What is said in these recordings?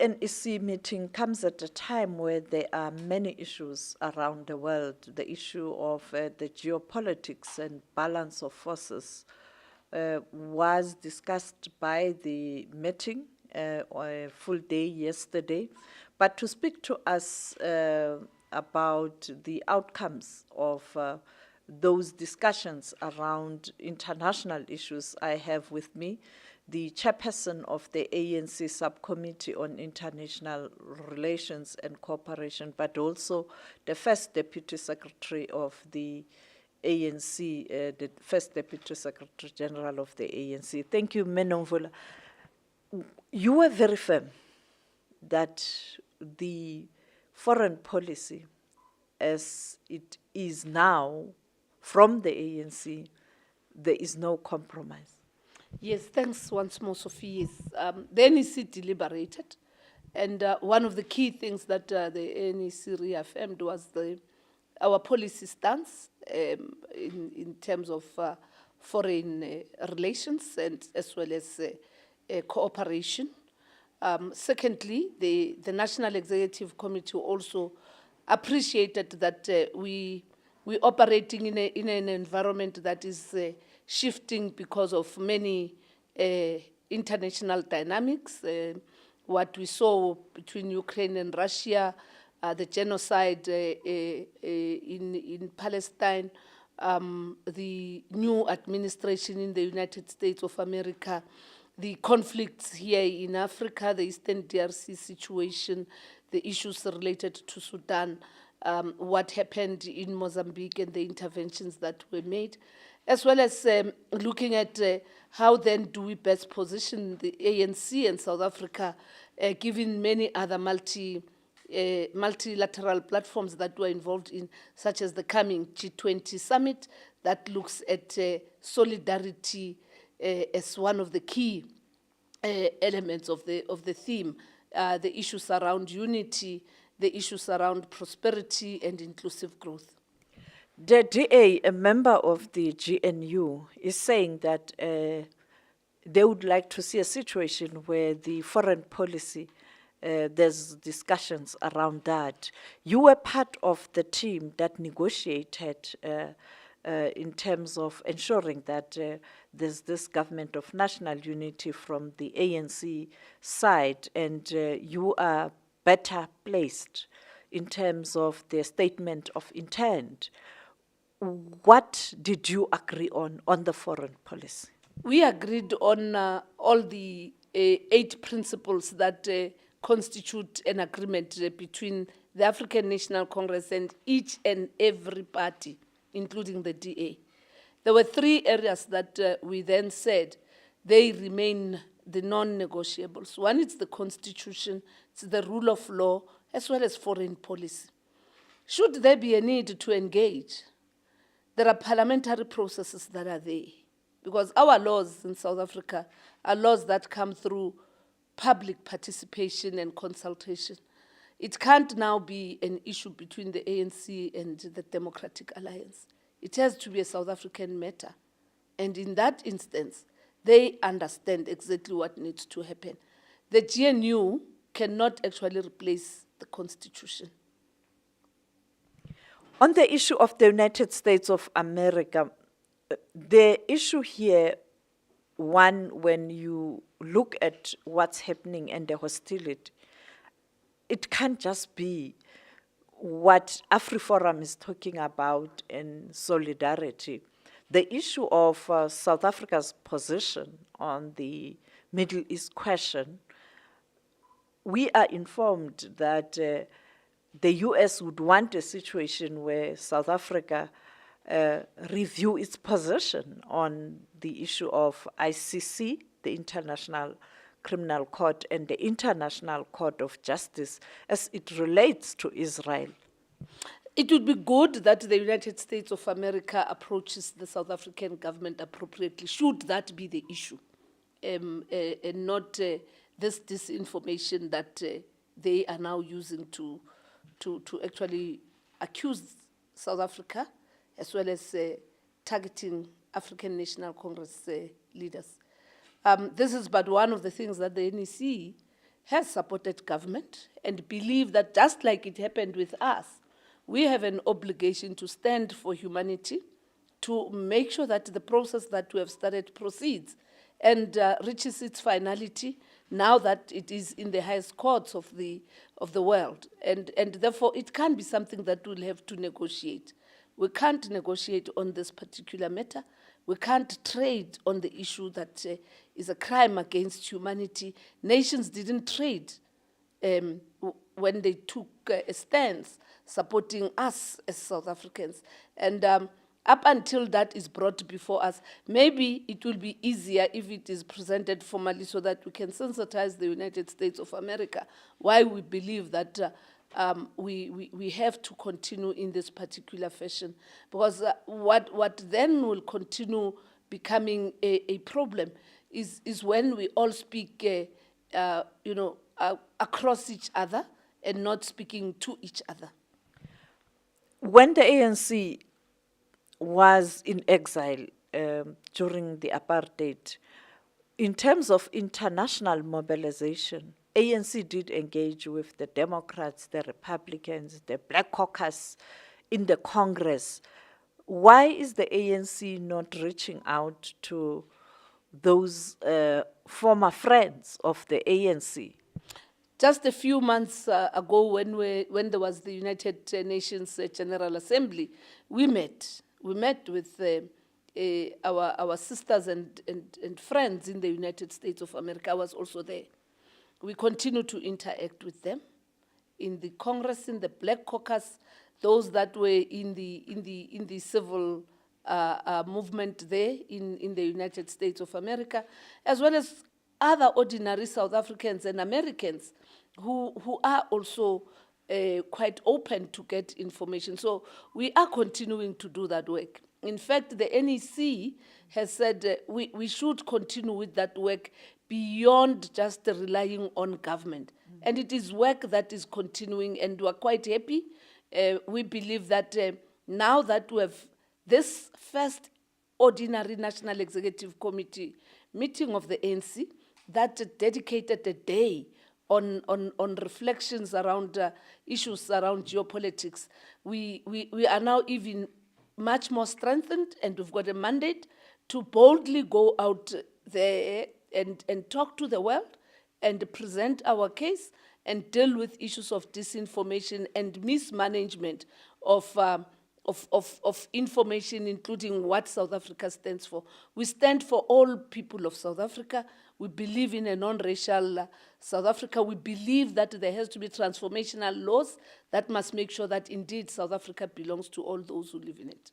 NEC meeting comes at a time where there are many issues around the world. The issue of the geopolitics and balance of forces was discussed by the meeting a full day yesterday. But to speak to us about the outcomes of those discussions around international issues, I have with me the chairperson of the ANC Subcommittee on International Relations and Cooperation, but also the first Deputy Secretary of the ANC, the first Deputy Secretary General of the ANC. Thank you, Menomvula. You were very firm that the foreign policy as it is now from the ANC, there is no compromise. Yes, thanks once more, Sophie. Yes, the NEC deliberated, and one of the key things that the NEC reaffirmed was our policy stance in terms of foreign relations and as well as cooperation. Secondly, the National Executive Committee also appreciated that we're operating in an environment that is shifting because of many international dynamics. What we saw between Ukraine and Russia, the genocide in Palestine, the new administration in the United States of America, the conflicts here in Africa, the Eastern DRC situation, the issues related to Sudan, what happened in Mozambique and the interventions that were made, as well as looking at how then do we best position the ANC and South Africa, given many other multilateral platforms that we're involved in, such as the coming G20 summit that looks at solidarity as one of the key elements of the theme, the issues around unity, the issues around prosperity and inclusive growth. The DA, a member of the GNU, is saying that they would like to see a situation where the foreign policy, there's discussions around that. You were part of the team that negotiated in terms of ensuring that there's this government of national unity from the ANC side, and you are better placed in terms of the statement of intent. What did you agree on the foreign policy? We agreed on all the 8 principles that constitute an agreement between the African National Congress and each and every party, including the DA. There were 3 areas that we then said they remain the non-negotiables. One is the Constitution, it's the rule of law, as well as foreign policy. Should there be a need to engage, there are parliamentary processes that are there, because our laws in South Africa are laws that come through public participation and consultation. It can't now be an issue between the ANC and the Democratic Alliance. It has to be a South African matter. And in that instance, they understand exactly what needs to happen. The GNU cannot actually replace the Constitution. On the issue of the United States of America, the issue here, one, when you look at what's happening and the hostility, it can't just be what AfriForum is talking about in solidarity. The issue of South Africa's position on the Middle East question, we are informed that the US would want a situation where South Africa review its position on the issue of ICC, the International Criminal Court, and the International Court of Justice as it relates to Israel. It would be good that the United States of America approaches the South African government appropriately, should that be the issue, and not this disinformation that they are now using to actually accuse South Africa, as well as targeting African National Congress leaders. This is but one of the things that the NEC has supported government and believe that just like it happened with us, we have an obligation to stand for humanity, to make sure that the process that we have started proceeds and reaches its finality now that it is in the highest courts of the world. And therefore, it can't be something that we'll have to negotiate. We can't negotiate on this particular matter. We can't trade on the issue that is a crime against humanity. Nations didn't trade when they took a stance supporting us as South Africans. And up until that is brought before us, maybe it will be easier if it is presented formally so that we can sensitize the United States of America why we believe that we have to continue in this particular fashion. Because what then will continue becoming a problem is when we all speak across each other and not speaking to each other. When the ANC was in exile during the apartheid, in terms of international mobilization, ANC did engage with the Democrats, the Republicans, the Black Caucus in the Congress. Why is the ANC not reaching out to those former friends of the ANC? Just a few months ago, when there was the United Nations General Assembly, we met with our sisters and friends in the United States of America. I was also there. We continue to interact with them in the Congress, in the Black Caucus, those that were in the civil movement there in the United States of America, as well as other ordinary South Africans and Americans who are also quite open to get information. So we are continuing to do that work. In fact, the NEC has said we should continue with that work beyond just relying on government. And it is work that is continuing, and we are quite happy. We believe that now that we have this first ordinary National Executive Committee meeting of the ANC that dedicated a day on reflections around issues around geopolitics, we are now even much more strengthened, and we've got a mandate to boldly go out there and talk to the world and present our case and deal with issues of disinformation and mismanagement of information, including what South Africa stands for. We stand for all people of South Africa. We believe in a non-racial South Africa. We believe that there has to be transformational laws that must make sure that indeed South Africa belongs to all those who live in it.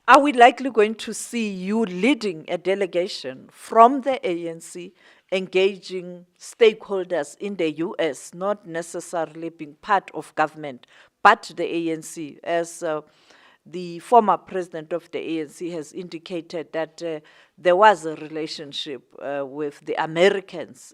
Are we likely going to see you leading a delegation from the ANC, engaging stakeholders in the US, not necessarily being part of government, but the ANC, as the former president of the ANC has indicated that there was a relationship with the Americans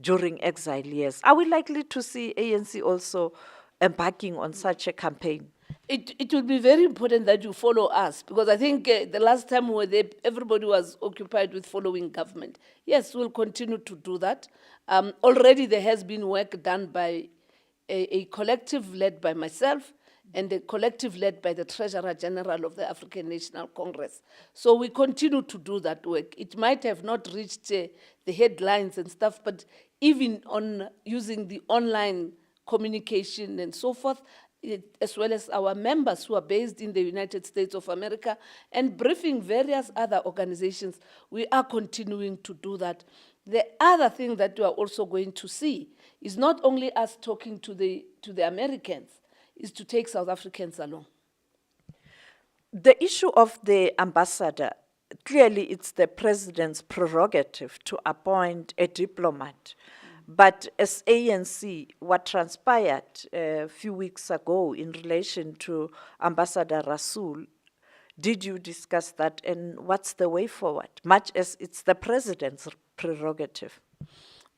during exile years? Are we likely to see ANC also embarking on such a campaign? It will be very important that you follow us, because I think the last time we were there, everybody was occupied with following government. Yes, we'll continue to do that. Already there has been work done by a collective led by myself and a collective led by the Treasurer General of the African National Congress. So we continue to do that work. It might have not reached the headlines and stuff, but even on using the online communication and so forth, as well as our members who are based in the United States of America and briefing various other organizations, we are continuing to do that. The other thing that we are also going to see is not only us talking to the Americans, is to take South Africans along. The issue of the ambassador, clearly it's the president's prerogative to appoint a diplomat. But as ANC, what transpired a few weeks ago in relation to Ambassador Rasool, did you discuss that, and what's the way forward, much as it's the president's prerogative?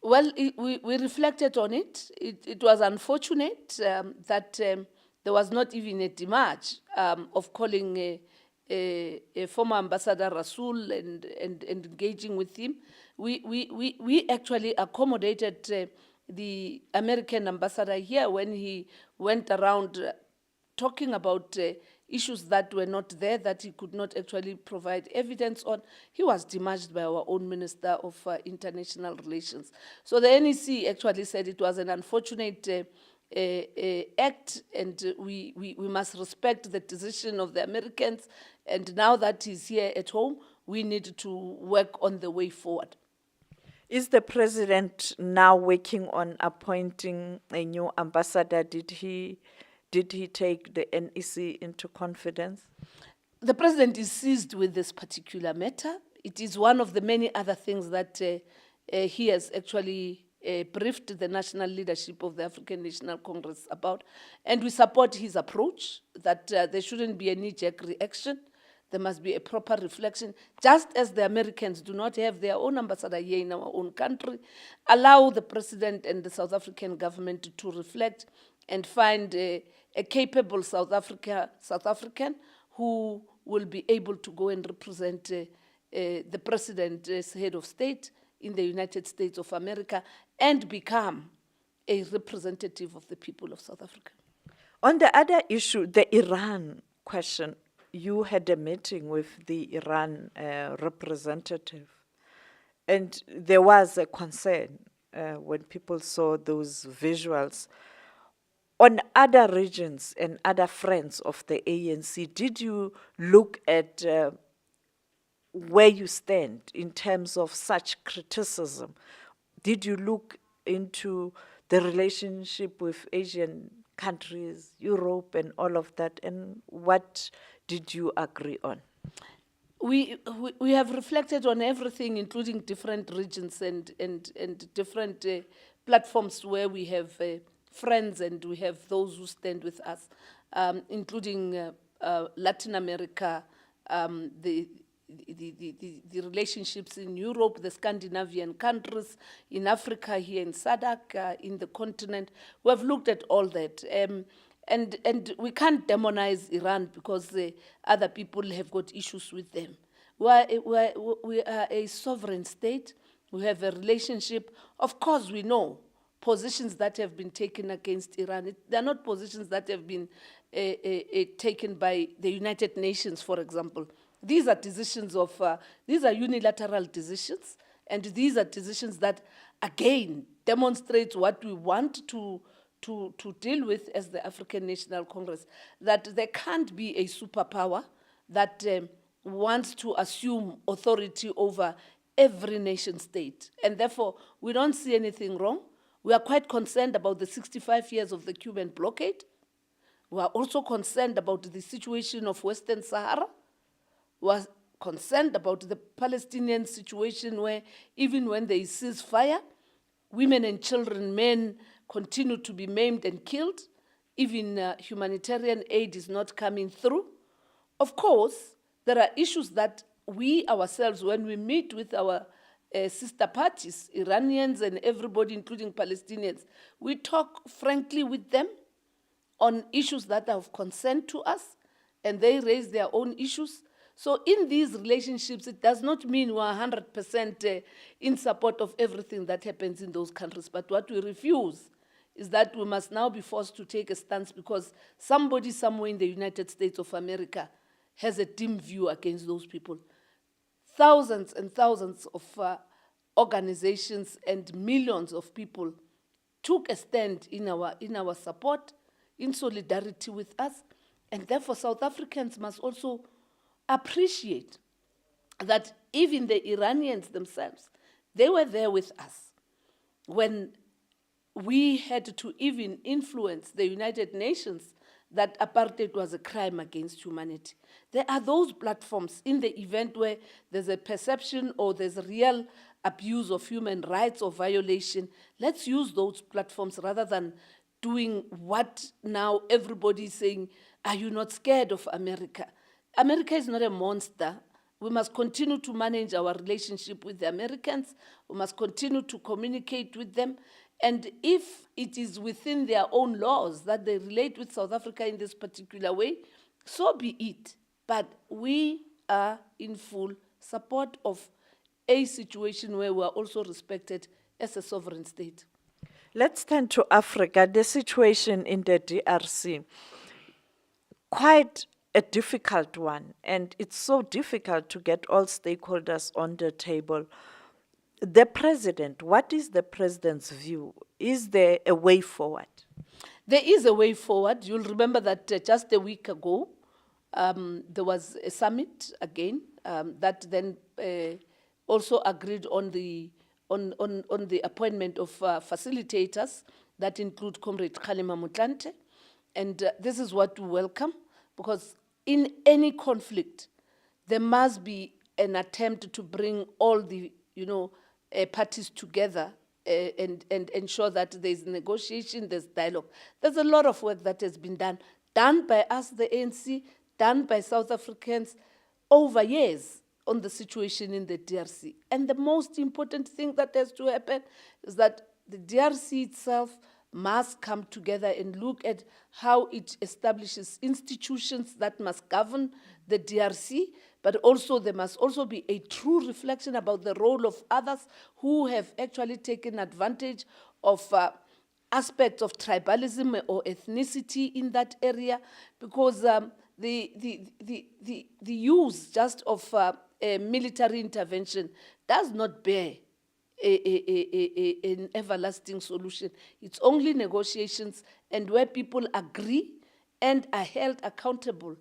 Well, we reflected on it. It was unfortunate that there was not even a demarche of calling a former Ambassador Rasool and engaging with him. We actually accommodated the American ambassador here when he went around talking about issues that were not there, that he could not actually provide evidence on. He was demarched by our own Minister of International Relations. So the NEC actually said it was an unfortunate act, and we must respect the decision of the Americans. And now that he's here at home, we need to work on the way forward. Is the president now working on appointing a new ambassador? Did he take the NEC into confidence? The president is seized with this particular matter. It is one of the many other things that he has actually briefed the national leadership of the African National Congress about. And we support his approach that there shouldn't be a knee-jerk reaction. There must be a proper reflection. Just as the Americans do not have their own ambassador here in our own country, allow the president and the South African government to reflect and find a capable South African who will be able to go and represent the president as head of state in the United States of America and become a representative of the people of South Africa. On the other issue, the Iran question, you had a meeting with the Iran representative, and there was a concern when people saw those visuals. On other regions and other friends of the ANC, did you look at where you stand in terms of such criticism? Did you look into the relationship with Asian countries, Europe and all of that, and what did you agree on? We have reflected on everything, including different regions and different platforms where we have friends and we have those who stand with us, including Latin America, the relationships in Europe, the Scandinavian countries, in Africa, here in SADC, in the continent. We have looked at all that. And we can't demonize Iran because other people have got issues with them. We are a sovereign state. We have a relationship. Of course, we know positions that have been taken against Iran. They're not positions that have been taken by the United Nations, for example. These are decisions of, these are unilateral decisions, and these are decisions that, again, demonstrate what we want to deal with as the African National Congress, that there can't be a superpower that wants to assume authority over every nation state. And therefore, we don't see anything wrong. We are quite concerned about the 65 years of the Cuban blockade. We are also concerned about the situation of Western Sahara. We are concerned about the Palestinian situation where even when there is ceasefire, women and children, men, continue to be maimed and killed. Even humanitarian aid is not coming through. Of course, there are issues that we ourselves, when we meet with our sister parties, Iranians and everybody, including Palestinians, we talk frankly with them on issues that are of concern to us, and they raise their own issues. So in these relationships, it does not mean we're 100% in support of everything that happens in those countries. But what we refuse is that we must now be forced to take a stance because somebody somewhere in the United States of America has a dim view against those people. Thousands and thousands of organizations and millions of people took a stand in our support, in solidarity with us, and therefore South Africans must also appreciate that even the Iranians themselves, they were there with us when we had to even influence the United Nations that apartheid was a crime against humanity. There are those platforms in the event where there's a perception or there's a real abuse of human rights or violation. Let's use those platforms rather than doing what now everybody is saying, are you not scared of America? America is not a monster. We must continue to manage our relationship with the Americans. We must continue to communicate with them. And if it is within their own laws that they relate with South Africa in this particular way, so be it. But we are in full support of a situation where we are also respected as a sovereign state. Let's turn to Africa. The situation in the DRC, quite a difficult one, and it's so difficult to get all stakeholders on the table. The president, what is the president's view? Is there a way forward? There is a way forward. You'll remember that just a week ago, there was a summit again that then also agreed on the appointment of facilitators that include Comrade Kgalema Motlanthe. And this is what we welcome, because in any conflict, there must be an attempt to bring all the, parties together and ensure that there's negotiation, there's dialogue. There's a lot of work that has been done by us, the ANC, done by South Africans over years on the situation in the DRC. And the most important thing that has to happen is that the DRC itself must come together and look at how it establishes institutions that must govern the DRC, but also there must also be a true reflection about the role of others who have actually taken advantage of aspects of tribalism or ethnicity in that area, because the use just of a military intervention does not bear an everlasting solution. It's only negotiations, and where people agree and are held accountable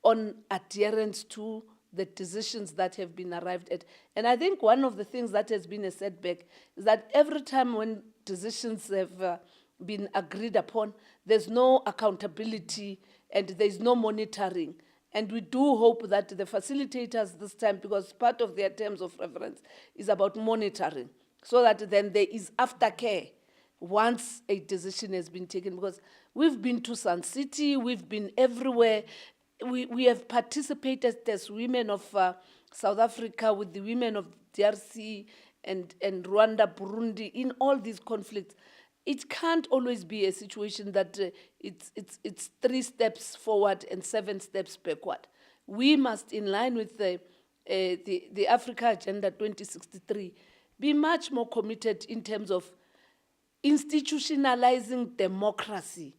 on adherence to the decisions that have been arrived at. And I think one of the things that has been a setback is that every time when decisions have been agreed upon, there's no accountability and there's no monitoring. And we do hope that the facilitators this time, because part of their terms of reference is about monitoring, so that then there is aftercare once a decision has been taken. Because we've been to Sun City, we've been everywhere. We have participated as women of South Africa with the women of DRC and Rwanda, Burundi, in all these conflicts. It can't always be a situation that it's 3 steps forward and 7 steps backward. We must, in line with the Africa Agenda 2063, be much more committed in terms of institutionalizing democracy,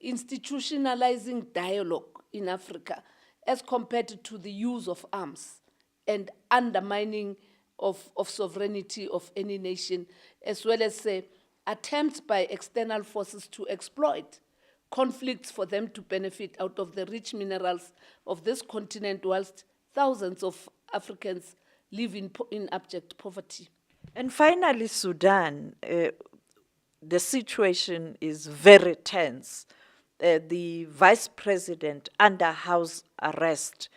institutionalizing dialogue in Africa, as compared to the use of arms and undermining of sovereignty of any nation, as well as attempts by external forces to exploit conflicts for them to benefit out of the rich minerals of this continent, whilst thousands of Africans live in abject poverty. And finally, Sudan, the situation is very tense. The vice president under house arrest.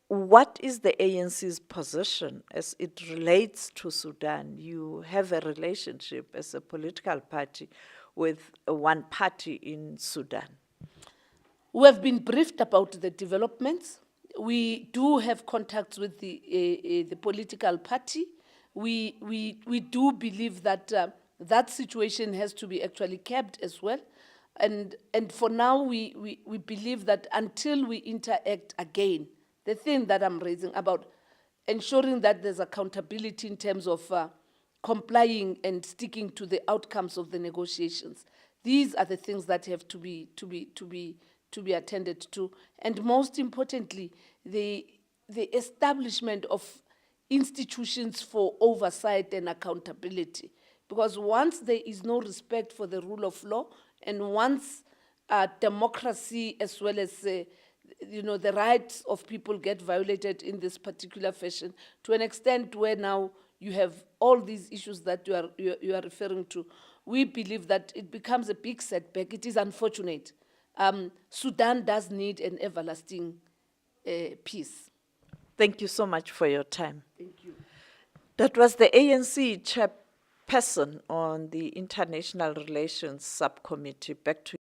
What is the ANC's position as it relates to Sudan? You have a relationship as a political party with one party in Sudan. We have been briefed about the developments. We do have contacts with the political party. We do believe that that situation has to be actually kept as well. And for now, we believe that until we interact again, the thing that I'm raising about ensuring that there's accountability in terms of complying and sticking to the outcomes of the negotiations, these are the things that have to be attended to. And most importantly, the establishment of institutions for oversight and accountability. Because once there is no respect for the rule of law, and once democracy as well as the rights of people get violated in this particular fashion, to an extent where now you have all these issues that you are referring to, we believe that it becomes a big setback. It is unfortunate. Sudan does need an everlasting peace. Thank you so much for your time. Thank you. That was the ANC chairperson on the International Relations Subcommittee. Back to you.